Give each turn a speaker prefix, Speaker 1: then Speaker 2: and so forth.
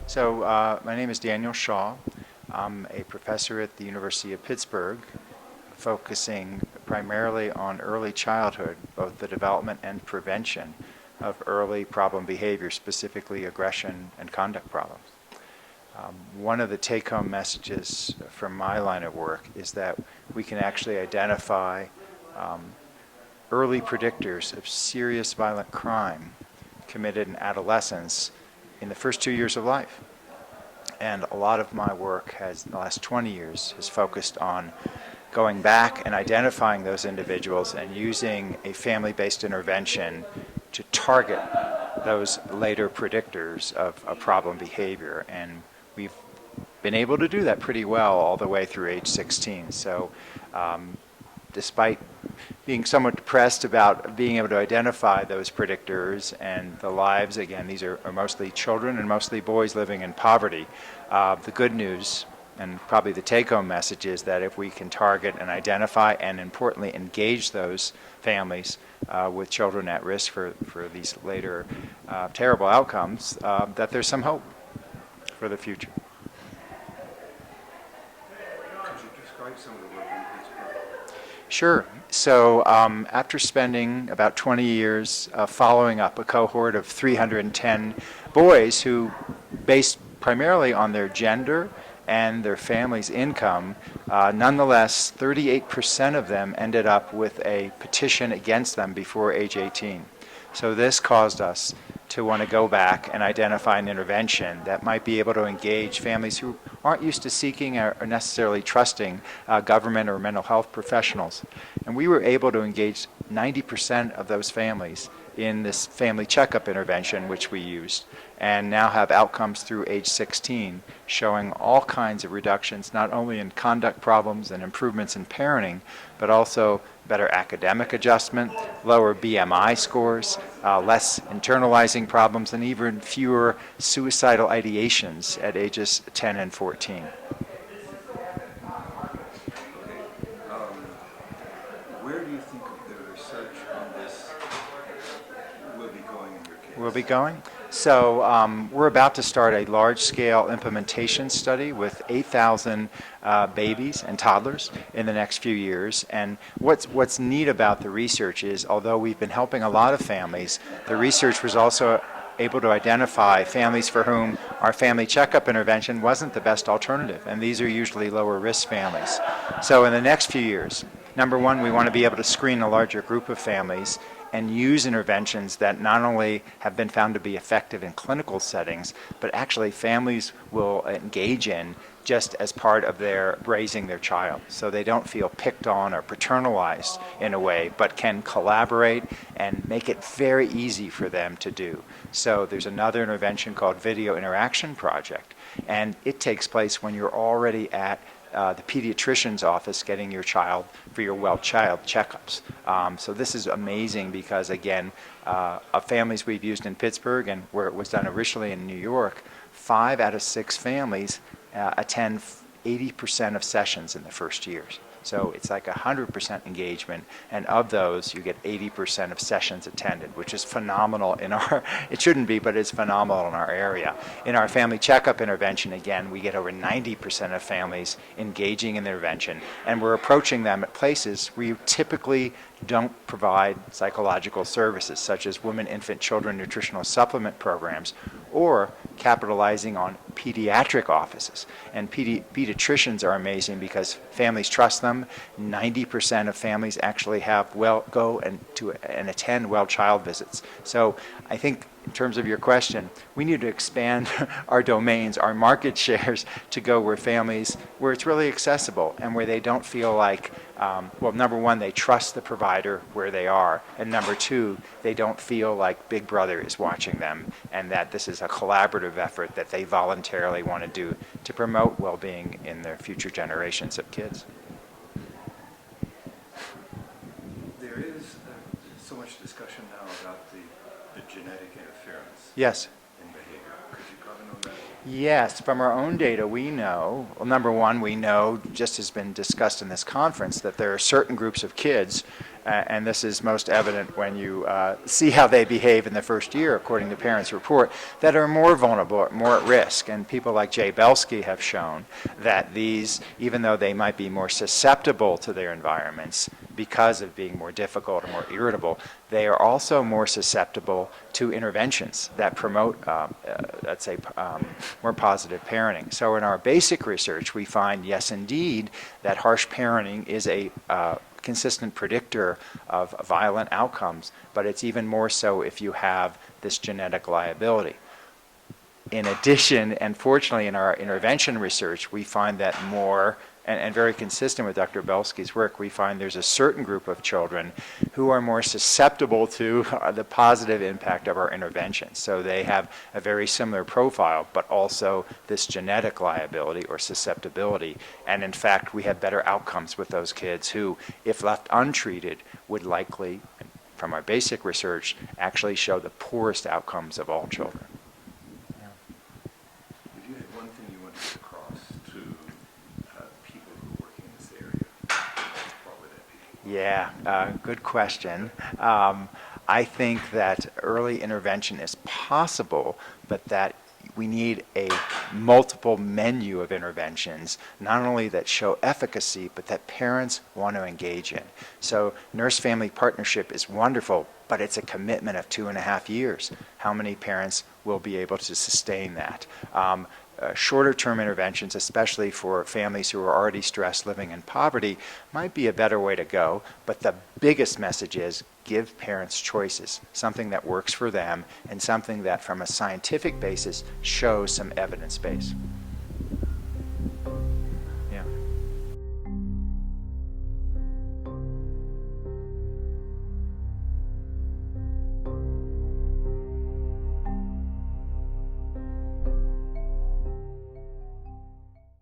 Speaker 1: So my name is Daniel Shaw. I'm a professor at the University of Pittsburgh, focusing primarily on early childhood, both the development and prevention of early problem behavior, specifically aggression and conduct problems. One of the take-home messages from my line of work is that we can actually identify early predictors of serious violent crime committed in adolescence in the first 2 years of life. And a lot of my work in the last 20 years, has focused on going back and identifying those individuals and using a family-based intervention to target those later predictors of problem behavior. And we've been able to do that pretty well all the way through age 16. So despite being somewhat depressed about being able to identify those predictors and the lives, again, these are mostly children and mostly boys living in poverty. The good news, and probably the take-home message, is that if we can target and identify and importantly engage those families with children at risk for these later terrible outcomes, that there's some hope for the future.
Speaker 2: Could you describe some of the work in Pittsburgh?
Speaker 1: Sure. So after spending about 20 years following up a cohort of 310 boys who, based primarily on their gender and their family's income, nonetheless 38% of them ended up with a petition against them before age 18. So this caused us to want to go back and identify an intervention that might be able to engage families who aren't used to seeking or necessarily trusting government or mental health professionals. And we were able to engage 90% of those families in this family checkup intervention, which we used, and now have outcomes through age 16 showing all kinds of reductions, not only in conduct problems and improvements in parenting, but also better academic adjustment, lower BMI scores, less internalizing problems, and even fewer suicidal ideations at ages 10 and 14.
Speaker 2: Where do you think the research on this will be going in your case?
Speaker 1: Will be going? So we're about to start a large-scale implementation study with 8,000 babies and toddlers in the next few years. And what's neat about the research is, although we've been helping a lot of families, the research was also able to identify families for whom our family checkup intervention wasn't the best alternative. And these are usually lower risk families. So in the next few years, number one, we want to be able to screen a larger group of families and use interventions that not only have been found to be effective in clinical settings, but actually families will engage in just as part of their raising their child. So they don't feel picked on or paternalized in a way, but can collaborate and make it very easy for them to do. So there's another intervention called Video Interaction Project, and it takes place when you're already at the pediatrician's office getting your child for your well child checkups. So this is amazing because, again, of families we've used in Pittsburgh and where it was done originally in New York, 5 out of 6 families attend 80% of sessions in the first years. So it's like 100% engagement, and of those you get 80% of sessions attended, which is phenomenal in our, it shouldn't be, but it's phenomenal in our area. In our family checkup intervention, again, we get over 90% of families engaging in the intervention, and we're approaching them at places where you typically don't provide psychological services, such as women, infant, children nutritional supplement programs, or capitalizing on pediatric offices. And pediatricians are amazing because families trust them. 90% of families actually have go and attend well child visits. So I think in terms of your question, we need to expand our domains, our market shares, to go where it's really accessible and where they don't feel like, well, number one, they trust the provider where they are, and number two, they don't feel like Big Brother is watching them, and that this is a collaborative effort that they voluntarily want to do to promote well-being in their future generations of kids.
Speaker 2: There is so much discussion now about the genetic interference
Speaker 1: Yes.
Speaker 2: in behavior. Could you comment on that?
Speaker 1: Yes, from our own data we know, well, number one, we know, just has been discussed in this conference, that there are certain groups of kids and this is most evident when you see how they behave in the first year, according to Parents' Report, that are more vulnerable, more at risk. And people like Jay Belsky have shown that these, even though they might be more susceptible to their environments because of being more difficult or more irritable, they are also more susceptible to interventions that promote, let's say, more positive parenting. So in our basic research, we find, yes, indeed, that harsh parenting is a consistent predictor of violent outcomes, but it's even more so if you have this genetic liability. In addition, and fortunately in our intervention research, we find that more, and very consistent with Dr. Belsky's work, we find there's a certain group of children who are more susceptible to the positive impact of our interventions. So they have a very similar profile, but also this genetic liability or susceptibility. And in fact, we have better outcomes with those kids who, if left untreated, would likely, from our basic research, actually show the poorest outcomes of all children.
Speaker 2: If you had one thing you wanted to get across to people who are working in this area, what would that be?
Speaker 1: Yeah, good question. I think that early intervention is possible, but that we need a multiple menu of interventions, not only that show efficacy, but that parents want to engage in. So nurse-family partnership is wonderful, but it's a commitment of 2.5 years. How many parents will be able to sustain that? Shorter-term interventions, especially for families who are already stressed living in poverty, might be a better way to go, but the biggest message is give parents choices, something that works for them and something that from a scientific basis shows some evidence base.